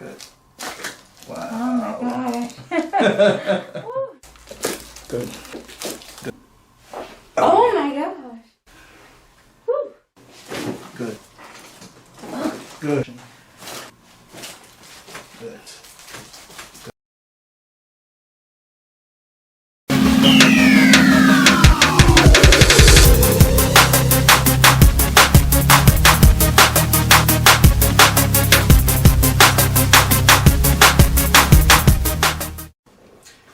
Good. Wow. Oh my gosh. Good. Good. Oh my gosh. Woo. Good. Good. Good.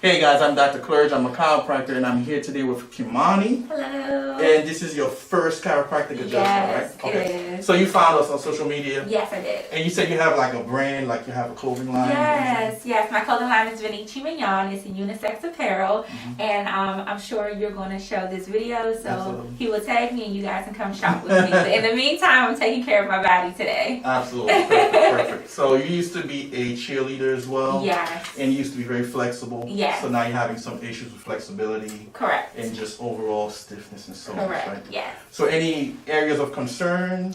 Hey guys, I'm Dr. Clerge. I'm a chiropractor and I'm here today with Kimani. Hello. And this is your first chiropractic adjustment, Yes, right? it is. So you found us on social media? Yes, I did. And you said you have like a brand, like you have a clothing line? Yes. My clothing line is Vinichi Minyon. It's a unisex apparel. And I'm sure you're going to show this video. So Absolutely. he will tag me and you guys can come shop with me. But in the meantime, I'm taking care of my body today. Absolutely. Perfect. So you used to be a cheerleader as well? Yes. And you used to be very flexible? Yes. So now you're having some issues with flexibility? Correct. And just overall stiffness and so on, Correct. right? Yes. So any areas of concern?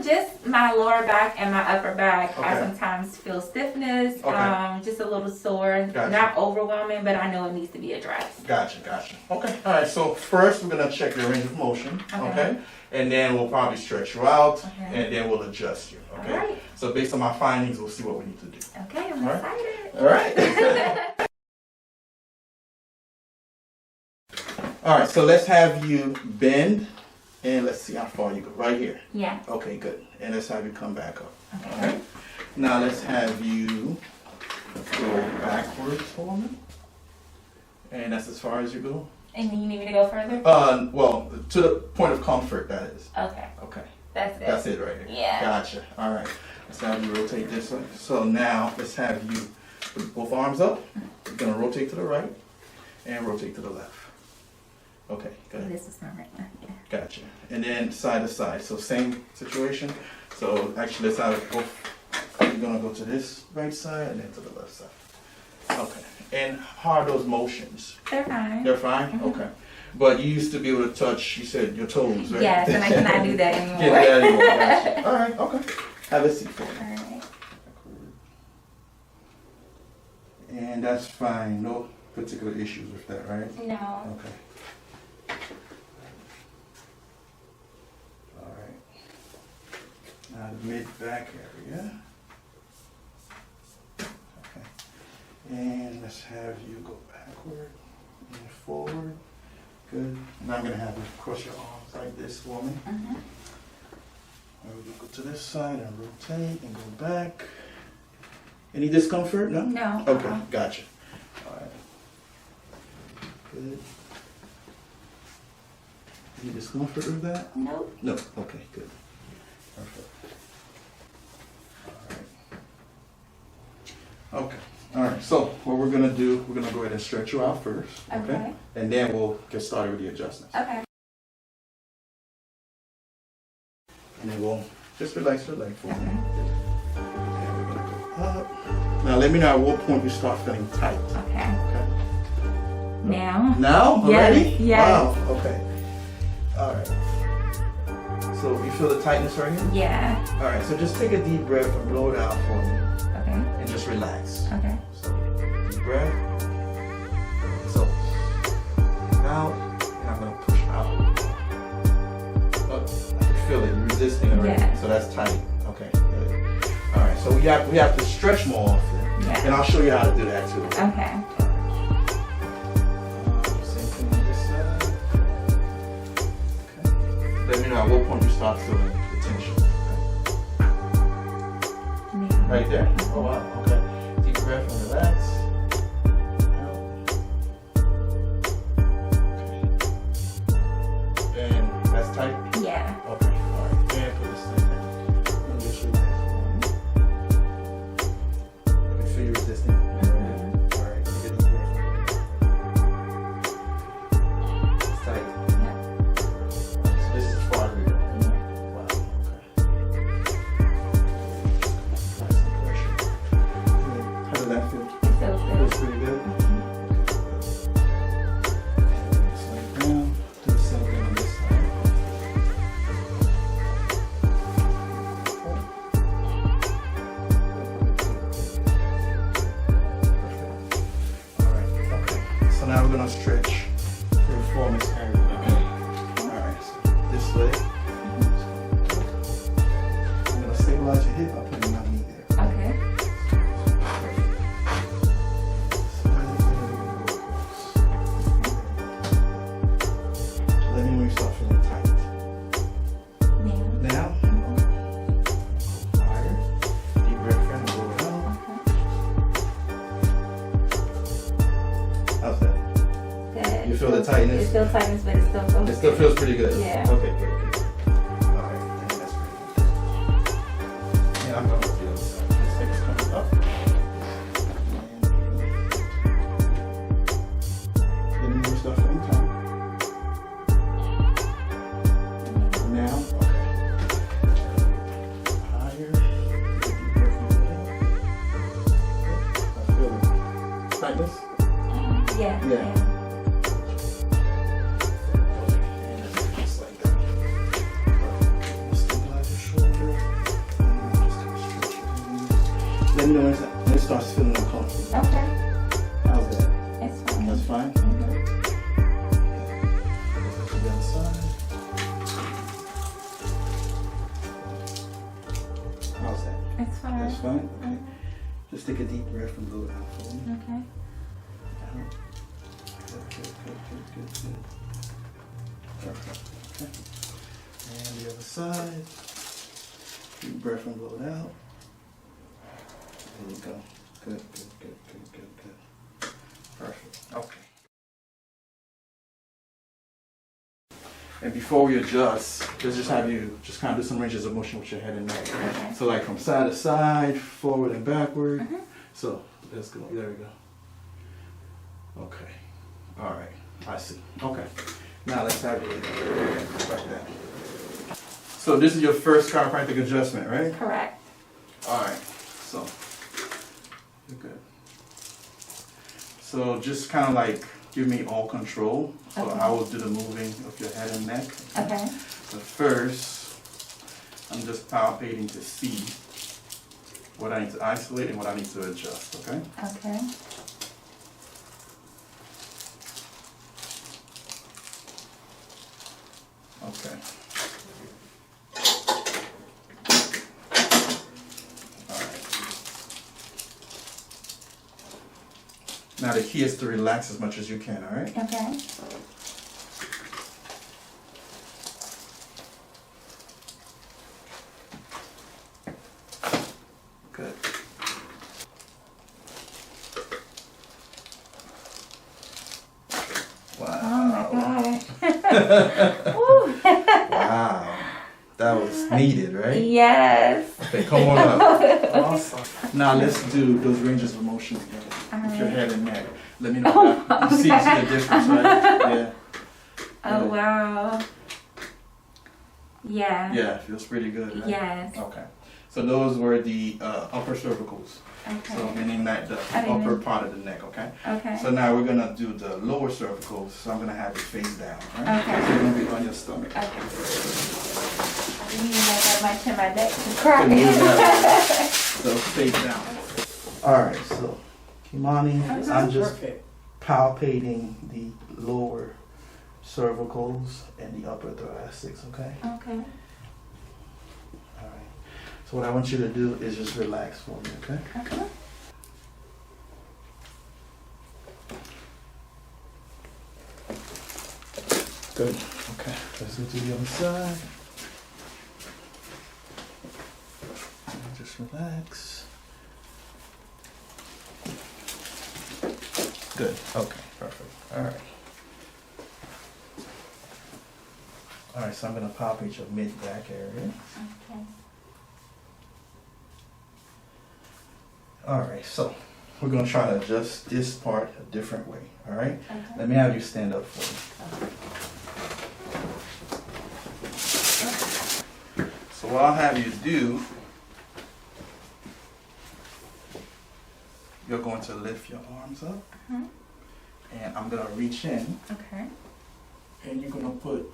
Just my lower back and my upper back. I Okay. sometimes feel stiffness, Okay. just a little sore. Gotcha. Not overwhelming, but I know it needs to be addressed. Gotcha. Okay. All right. So first we're gonna check your range of motion. Okay. And then we'll probably stretch you out, Okay. and then we'll adjust you. Okay. All right. So based on my findings, we'll see what we need to do. Okay, I'm All right. excited. All right. All right. So let's have you bend, and let's see how far you go. Right here. Yeah. Okay. Good. And let's have you come back up. Okay. Okay. Now let's have you go backwards for me. And that's as far as you go. And you need me to go further? Well, to the point of comfort, that is. Okay. Okay. That's it. That's it right here. Yeah. Gotcha. All right. Let's have you rotate this way. So now let's have you put both arms up. You're gonna rotate to the right and rotate to the left. Okay. Good. This is not right now. Yeah. Gotcha. And then side to side. So same situation. So actually, let's have it go. You're gonna go to this right side and then to the left side. Okay. And how are those motions? They're fine. They're fine? Okay. But you used to be able to touch, you said, your toes, right? Yes, and I cannot do that anymore. Can't do that anymore. Gotcha. All right, okay. Have a seat for me. All right. And that's fine. No particular issues with that, right? No. Okay. All right. Now the mid-back area. Okay. And let's have you go backward and forward. Good. Now I'm going to have you cross your arms like this for me. Mm-hmm. And we'll go to this side and rotate and go back. Any discomfort? No? No. Okay, gotcha. All right. Good. Any discomfort with that? Nope. No. Okay, good. Perfect. All right. Okay. All right. So what we're gonna do, we're gonna go ahead and stretch you out first. Okay. And then we'll get started with the adjustments. Okay. And then we'll just relax your leg for me. And we're gonna go up. Now let me know at what point you start feeling tight. Okay. Okay. Now? Now? Yes, Already? yes. Wow. Okay. All right. So you feel the tightness right here? Yeah. All right. So just take a deep breath and blow it out for me, Okay. and just relax. Okay. So deep breath. So out, and I'm gonna push out. Oh, I can feel it. You're resisting already. Yeah. So that's tight. Okay. Good. All right. So we have to stretch more often, Yeah. and I'll show you how to do that too. Okay. Same thing on this side. Okay. Let me know at what point you start feeling the tension. Now. Right there. Oh wow. Okay. Deep breath and relax. Out. Okay. And that's tight. Yeah. Okay. All right. And put this thing down. And just relax. I can feel you resisting. All right. Take a deep breath. It's tight. So this is far as we go. Wow. Okay. Apply some pressure. now we're gonna stretch piriformis area. Okay. All right. So this way. I'm gonna stabilize your hip by putting my knee there. Okay. Let me know you start feeling tight. Now. Higher. Deep breath in, blow it out. How's that? Good. You feel the tightness? It still tightness, but it still feels It still feels pretty good. Yeah. Okay, good. Alright, I think that's pretty good. And I'm going to do the other side. This thing is coming up. And then you start feeling tight. Now, okay. Higher. Deep breath in. I feel it. Tightness? Yeah. Yeah. Just like that. Stabilize your shoulder. Just stretch it. Let me know when it starts feeling uncomfortable. Okay. How's that? It's fine. That's fine? To the other side. How's that? It's fine. That's fine? Okay. Just take a deep breath and blow it out for me. Okay. Down. Good. Perfect. Okay. And the other side. Deep breath and blow it out. There you go. Good. Perfect. Okay. And before we adjust, let's just have you just kind of do some ranges of motion with your head and neck. Okay. So like from side to side, forward and backward. So let's go. There we go. Okay. All right. I see. Okay. Now let's have you like that. So this is your first chiropractic adjustment, right? Correct. All right. So you're good. So just kind of like give me all control. So Okay. I will do the moving of your head and neck. Okay. But first, I'm just palpating to see what I need to isolate and what I need to adjust. Okay. Okay. Okay. All right. Now the key is to relax as much as you can, all right? Okay. Good. Wow. Oh my God. Woo. Wow. That was needed, right? Yes. Okay, come on up. Awesome. Now let's do those ranges of motion again. With your right. head and neck. Let me know. You see the difference, right? Yeah. Oh wow. Yeah. Yeah, feels pretty good, right? Yes. Okay. So those were the upper cervicals. Okay. So meaning that the I didn't upper know. part of the neck, okay? Okay. So now we're gonna do the lower cervicals. So I'm gonna have you face down, right? Okay. So you're gonna be on your stomach. Okay. I didn't even know that much in my neck to So cry. move that. So face down. All right. So Kimani, I'm just palpating the lower cervicals and the upper thoracics, okay? Okay. All right. So what I want you to do is just relax for me, okay? Okay. Good. Okay. Let's go to the other side. And just relax. Good. Okay. Perfect. All right. All right. So I'm gonna palpate your mid back area. Okay. All right. So we're gonna try to adjust this part a different way. All right. Okay. Let me have you stand up for me. So what I'll have you do, you're going to lift your arms up, Mhm. and I'm gonna reach in, Okay. and you're gonna put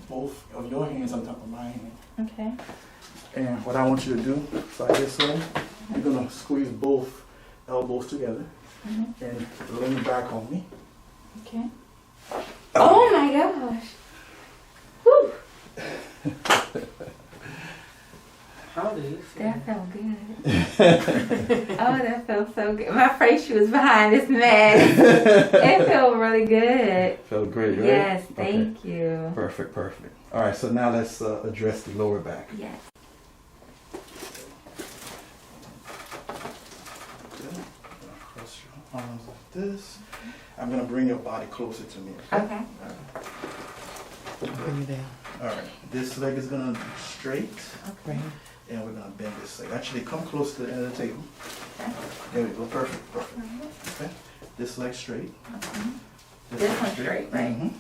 both of your hands on top of my hand. Okay. And what I want you to do, so like this way, you're gonna squeeze both elbows together Mhm. and lean back on me. Okay. Oh my gosh. Whew. How do you feel? That felt good. Oh, that felt so good. My face was behind this mask. It felt really good. Felt great, right? Yes, thank you. Perfect, perfect. All right, so now let's address the lower back. Yes. Good. Cross your arms like this. I'm gonna bring your body closer to me. Okay. Bring it down. All right. This leg is gonna be straight, Right. and we're gonna bend this leg. Actually, come close to the end of the table. There we go. Perfect, perfect. Okay. This leg straight. This leg one straight, right? Mhm.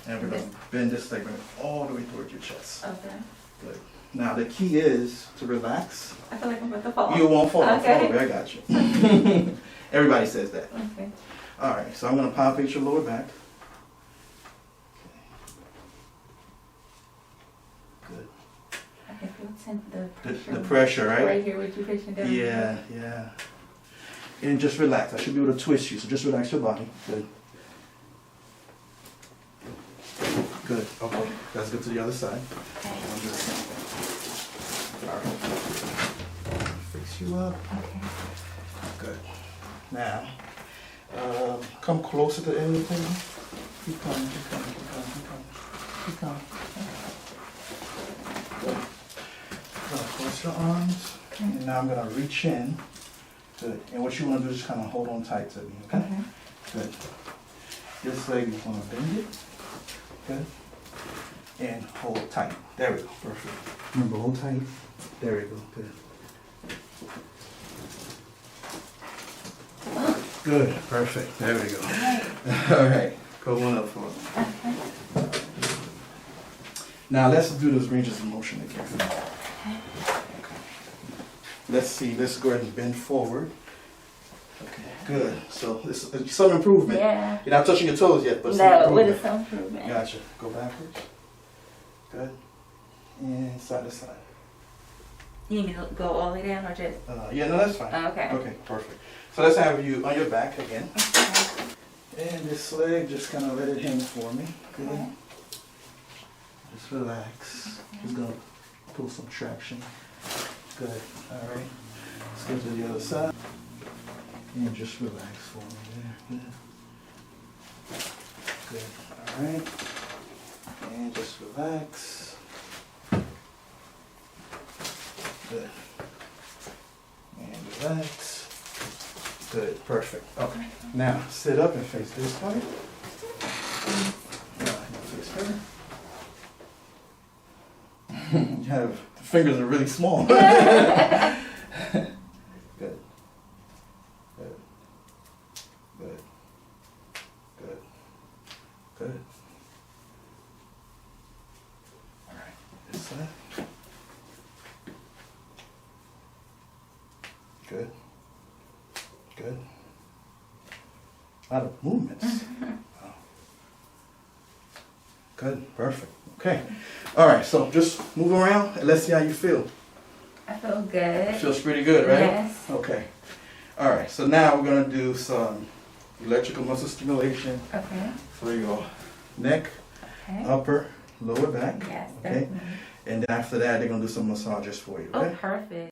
And we're gonna bend this leg all the way towards your chest. Okay. Good. Now the key is to relax. I feel like I'm about to fall. You won't fall. Okay. Fall. I got you. Everybody says that. Okay. All right. So I'm gonna palpate your lower back. Good. I can feel the pressure. The pressure, right? Right here with you pushing down. Yeah, yeah. And just relax. I should be able to twist you, so just relax your body. Good. Good. Okay. Let's go to the other side. Okay. All right. Fix you up. Okay. Good. Now, come closer to the end of the table. Keep coming, keep coming, keep coming, keep coming. Keep coming. Good. Cross your arms. And now I'm going to reach in. Good. And what you want to do is just kind of hold on tight to me, okay? Okay. Good. This leg is going to bend it. Good. And hold tight. There we go. Perfect. Remember, hold tight. There we go. Good. Good. Perfect. There we go. All right. Go one up for me. Now let's do those ranges of motion again. Okay. Let's see. Let's go ahead and bend forward. Okay. Good. So this is some improvement. Yeah. You're not touching your toes yet, but some No, improvement. with some improvement. Gotcha. Go backwards. Good. And side to side. You need me to go all the way down or just? Yeah, no, that's fine. Okay. Okay, perfect. So let's have you on your back again. Okay. And this leg, just kind of let it hang for me. Good. Okay. Just relax. Just gonna pull some traction. Good. All right. Let's go to the other side. And just relax for me there. Good. Good. All right. And just relax. Good. And relax. Good. Perfect. Okay. Now sit up and face this way. Face her. You have the fingers are really small. Good. Good. Good. Good. Good. Good. All right. This side. Good. Good. A lot of movements. Wow. Good. Perfect. Okay. All right. So just move around and let's see how you feel. I feel good. Feels pretty good, right? Yes. Okay. All right. So now we're gonna do some electrical muscle stimulation Okay. for your neck, Okay. upper, lower back. Yes. Okay. Definitely. And then after that, they're gonna do some massages for you. Oh, Okay. perfect.